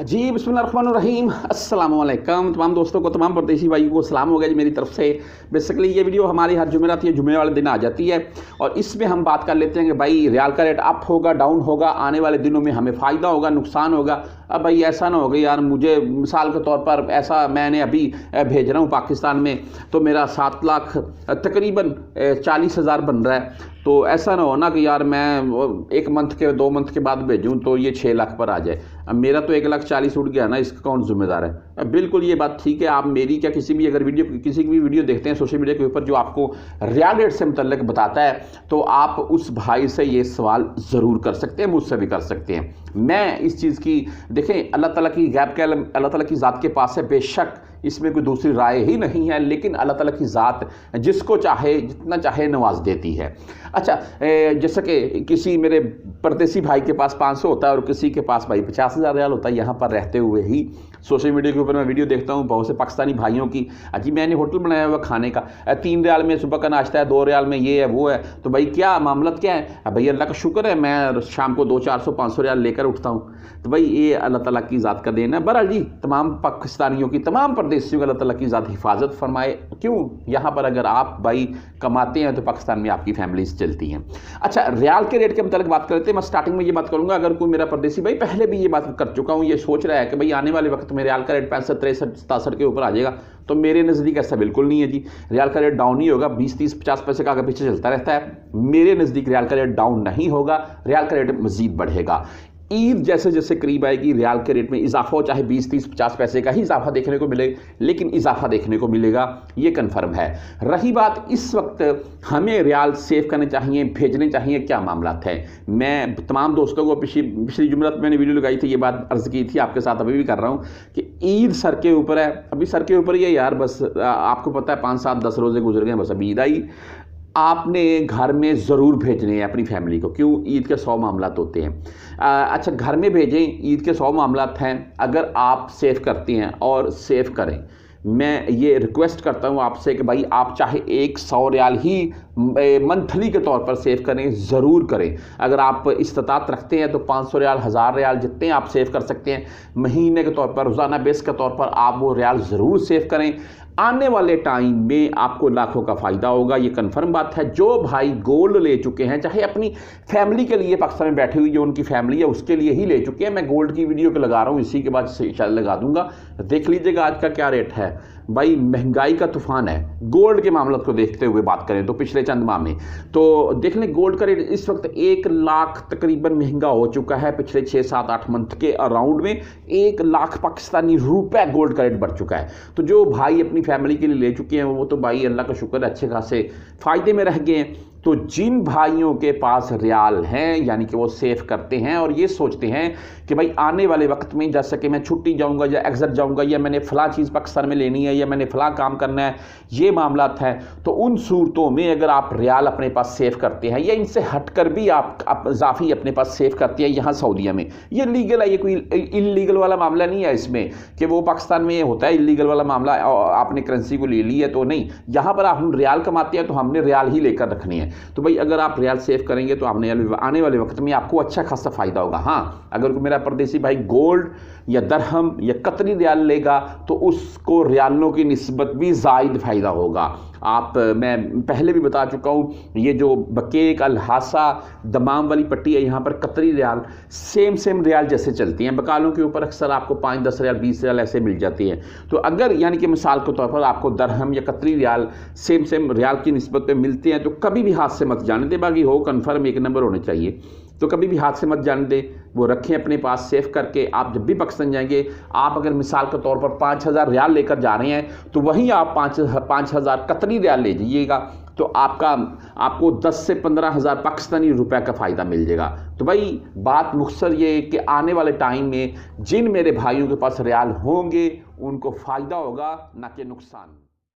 जी बिस्मिल्लाहिर्रहमानिर्रहीम अस्सलाम वालेकुम तमाम दोस्तों को, तमाम परदेसी भाइयों को सलाम हो गया जी मेरी तरफ से। बेसिकली ये वीडियो हमारी हर जुमेरात या जुमे वाले दिन आ जाती है और इसमें हम बात कर लेते हैं कि भाई रियाल का रेट अप होगा, डाउन होगा, आने वाले दिनों में हमें फ़ायदा होगा, नुकसान होगा। अब भाई ऐसा ना होगा यार, मुझे मिसाल के तौर पर ऐसा मैंने अभी भेज रहा हूँ पाकिस्तान में तो मेरा 7 लाख तकरीबन 40,000 बन रहा है, तो ऐसा ना हो ना कि यार मैं 1 मंथ के 2 मंथ के बाद भेजूं तो ये 6 लाख पर आ जाए। अब मेरा तो 1,40,000 उठ गया ना, इसका कौन जिम्मेदार है? बिल्कुल ये बात ठीक है। आप मेरी क्या किसी भी अगर किसी की भी वीडियो देखते हैं सोशल मीडिया के ऊपर जो आपको रियल रेट से मुतल्लिक बताता है तो आप उस भाई से ये सवाल ज़रूर कर सकते हैं, मुझसे भी कर सकते हैं। मैं इस चीज़ की देखें, अल्लाह ताला की गैब के अल्लाह ताला की ज़ात के पास है, बेशक इसमें कोई दूसरी राय ही नहीं है, लेकिन अल्लाह ताला की ज़ात जिसको चाहे जितना चाहे नवाज देती है। अच्छा, जैसे कि किसी मेरे परदेसी भाई के पास 500 होता है और किसी के पास भाई 50,000 रियाल होता है। यहाँ पर रहते हुए ही सोशल मीडिया के ऊपर मैं वीडियो देखता हूँ बहुत से पाकिस्तानी भाइयों की, अजी मैंने होटल बनाया हुआ खाने का, 3 रियाल में सुबह का नाश्ता है, 2 रियाल में ये है वो है, तो भाई क्या मामला क्या है? भाई अल्लाह का शुक्र है मैं शाम को 200-400-500 रियाल लेकर उठता हूँ, तो भाई ये अल्लाह ताला की ज़ात का देन है। बहरहाल जी, तमाम पाकिस्तानियों की, तमाम परदेशियों का अल्लाह ताला की ज़ात हिफाजत फरमाए। क्यों, यहाँ पर अगर आप भाई कमाते हैं तो पाकिस्तान में आपकी फैमिलीज चलती हैं। अच्छा, रियाल के रेट के मतलब बात करते हैं। मैं स्टार्टिंग में ये बात करूँगा, अगर कोई मेरा परदेसी भाई पहले भी ये बात कर चुका हूँ, ये सोच रहा है कि भाई आने वाले वक्त में रियाल का रेट 65-63-67 के ऊपर आ जाएगा, तो मेरे नज़दीक ऐसा बिल्कुल नहीं है जी। रियाल का रेट डाउन ही होगा, 20-30-50 पैसे का आगे पीछे चलता रहता है। मेरे नज़दीक रियाल का रेट डाउन नहीं होगा, रियाल का रेट मज़ीद बढ़ेगा। ईद जैसे जैसे करीब आएगी रियाल के रेट में इजाफा हो, चाहे 20-30-50 पैसे का ही इजाफा देखने को मिले, लेकिन इजाफा देखने को मिलेगा, ये कन्फर्म है। रही बात इस वक्त हमें रियाल सेव करने चाहिए, भेजने चाहिए, क्या मामला है? मैं तमाम दोस्तों को पिछली जुमरात मैंने वीडियो लगाई थी, ये बात अर्ज़ की थी, आपके साथ अभी भी कर रहा हूँ कि ईद सर के ऊपर है, अभी सर के ऊपर ही है यार, बस आपको पता है 5-7-10 रोज़े गुजर गए, बस अभी ईद आई। आपने घर में ज़रूर भेजने हैं अपनी फैमिली को, क्यों? ईद के 100 मामलात होते हैं। अच्छा, घर में भेजें, ईद के 100 मामलात हैं, अगर आप सेव करती हैं और सेव करें। मैं ये रिक्वेस्ट करता हूँ आपसे कि भाई आप चाहे 100 रियाल ही मंथली के तौर पर सेव करें, ज़रूर करें। अगर आप इस्तात रखते हैं तो 500 रियाल, 1000 रियाल, जितने आप सेव कर सकते हैं महीने के तौर पर, रोज़ाना बेस के तौर पर आप वो रियाल ज़रूर सेव करें। आने वाले टाइम में आपको लाखों का फ़ायदा होगा, ये कंफर्म बात है। जो भाई गोल्ड ले चुके हैं, चाहे अपनी फैमिली के लिए पाकिस्तान में बैठी हुई जो उनकी फैमिली है उसके लिए ही ले चुके हैं, मैं गोल्ड की वीडियो को लगा रहा हूँ, इसी के बाद शायद लगा दूंगा, देख लीजिएगा आज का क्या रेट है। भाई महंगाई का तूफान है। गोल्ड के मामले को देखते हुए बात करें तो पिछले चंद माह में तो देख लें गोल्ड का रेट इस वक्त 1 लाख तकरीबन महंगा हो चुका है। पिछले 6-7-8 मंथ के अराउंड में 1 लाख पाकिस्तानी रुपए गोल्ड का रेट बढ़ चुका है। तो जो भाई अपनी फैमिली के लिए ले चुके हैं वो तो भाई अल्लाह का शुक्र है अच्छे खासे फ़ायदे में रह गए हैं। तो जिन भाइयों के पास रियाल हैं, यानी कि वो सेव करते हैं और ये सोचते हैं कि भाई आने वाले वक्त में जैसे कि मैं छुट्टी जाऊंगा या एग्जट जाऊंगा या मैंने फ़लाँ चीज़ पाकिस्तान में लेनी है या मैंने फ़लाँ काम करना है, ये मामला है, तो उन सूरतों में अगर आप रियाल अपने पास सेव करते हैं या इनसे हटकर भी आप इजाफी अपने पास सेव करते हैं यहाँ सऊदीया में, ये लीगल है, ये कोई इलीगल वाला मामला नहीं है इसमें कि वो पाकिस्तान में होता है इलीगल वाला मामला, आपने करेंसी को ले ली है तो नहीं। यहाँ पर हम रियाल कमाते हैं तो हमने रियाल ही लेकर रखनी है। तो भाई अगर आप रियाल सेव करेंगे तो आने वाले वक्त में आपको अच्छा खासा फ़ायदा होगा। हाँ, अगर मेरा परदेसी भाई गोल्ड या दरहम या कतरी रियाल लेगा तो उसको रियालों की निस्बत भी ज़ायद फ़ायदा होगा। मैं पहले भी बता चुका हूँ, ये जो बकेक, अल-हासा, दमाम वाली पट्टी है, यहाँ पर कतरी रियाल सेम रियाल जैसे चलती हैं। बकालों के ऊपर अक्सर आपको 5-10 रियाल, 20 रियाल ऐसे मिल जाती हैं। तो अगर यानी कि मिसाल के तौर पर आपको दरहम या कतरी रियाल सेम रियाल की निस्बत पे मिलते हैं तो कभी भी हाथ से मत जाने दे। बाकी हो कन्फर्म 1 नंबर होने चाहिए, तो कभी भी हाथ से मत जाने दे, वो रखें अपने पास सेव करके। आप जब भी पाकिस्तान जाएंगे, आप अगर मिसाल के तौर पर 5,000 रियाल लेकर जा रहे हैं तो वहीं आप 5,000 कतरी रियाल ले जाइएगा, तो आपको 10 से 15,000 पाकिस्तानी रुपए का फ़ायदा मिल जाएगा। तो भाई बात मुख्तसर ये कि आने वाले टाइम में जिन मेरे भाइयों के पास रियाल होंगे उनको फ़ायदा होगा, ना कि नुकसान।